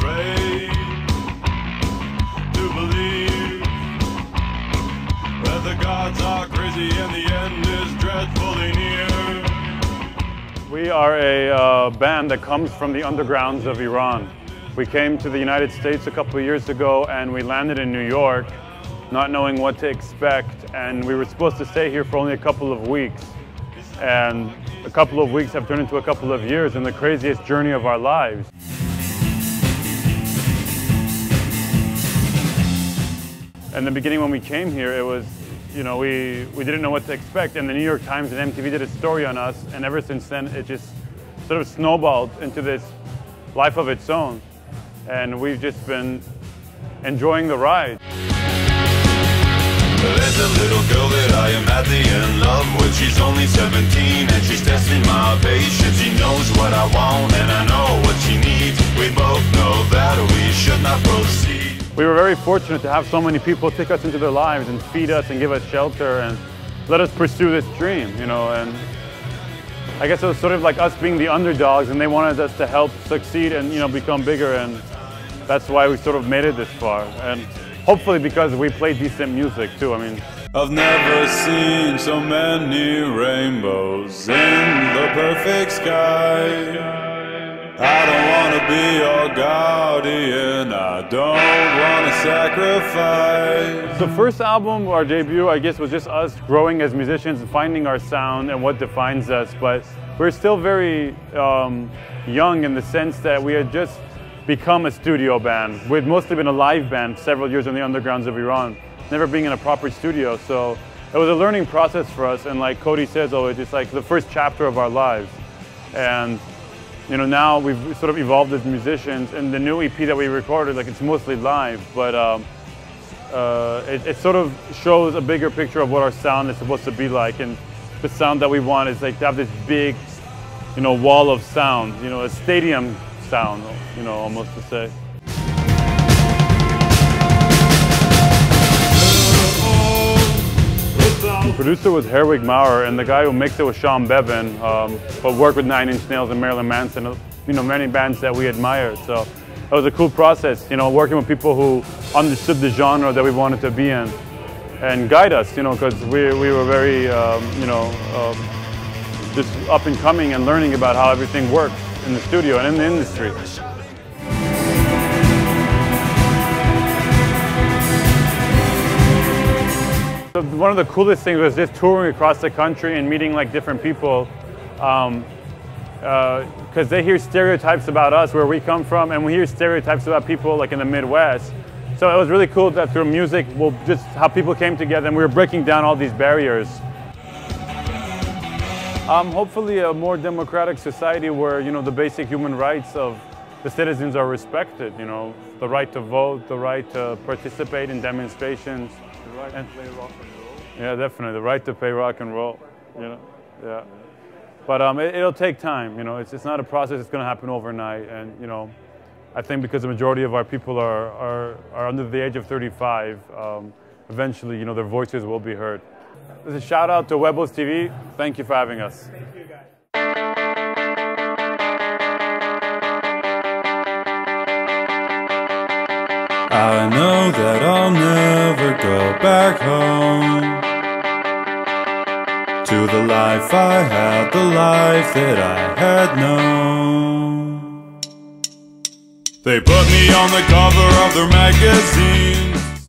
afraid to believe that the gods are crazy and the end is dreadfully near. We are a band that comes from the undergrounds of Iran. We came to the United States a couple of years ago and we landed in New York not knowing what to expect, and we were supposed to stay here for only a couple of weeks. And a couple of weeks have turned into a couple of years and the craziest journey of our lives. In the beginning when we came here, it was, you know, we didn't know what to expect, and the New York Times and MTV did a story on us, and ever since then it just sort of snowballed into this life of its own. And we've just been enjoying the ride. There's a little girl that I am madly in love with. She's only 17 and she's testing my patience. She knows what I want and I know what she needs. We both know that we should not proceed. We were very fortunate to have so many people take us into their lives and feed us and give us shelter and let us pursue this dream, you know. And I guess it was sort of like us being the underdogs, and they wanted us to help succeed and, you know, become bigger, and that's why we sort of made it this far. And hopefully because we play decent music too. I mean, I've never seen so many rainbows in the perfect sky. I don't want to be your guardian, I don't want to sacrifice. the first album, our debut, I guess, was just us growing as musicians and finding our sound and what defines us. But we're still very young in the sense that we had just become a studio band. We'd mostly been a live band several years in the undergrounds of Iran, never being in a proper studio. So it was a learning process for us, and like Cody says always, it's like the first chapter of our lives. And you know, now we've sort of evolved as musicians, and the new EP that we recorded, like, it's mostly live, but it sort of shows a bigger picture of what our sound is supposed to be like. And the sound that we want is like to have this big, you know, wall of sound, you know, a stadium sound, you know, almost to say. The producer was Herwig Maurer, and the guy who mixed it was Sean Bevan, but worked with 9 Inch Nails and Marilyn Manson, you know, many bands that we admire. So it was a cool process, you know, working with people who understood the genre that we wanted to be in and guide us, you know, because we were very, you know, just up and coming and learning about how everything works in the studio and in the industry. One of the coolest things was just touring across the country and meeting like different people, because they hear stereotypes about us where we come from, and we hear stereotypes about people like in the Midwest. So it was really cool that through music, well, just how people came together and we were breaking down all these barriers. Hopefully a more democratic society where, you know, the basic human rights of the citizens are respected, you know, the right to vote, the right to participate in demonstrations. The right to play rock and roll. Yeah, definitely, the right to play rock and roll, you know, yeah. But it'll take time, you know, it's not a process that's going to happen overnight. And, you know, I think because the majority of our people are under the age of 35, eventually, you know, their voices will be heard. This is a shout out to Webos TV. Thank you for having us. Thank you, guys. I know that I'll never go back home to the life I had, the life that I had known. They put me on the cover of their magazine.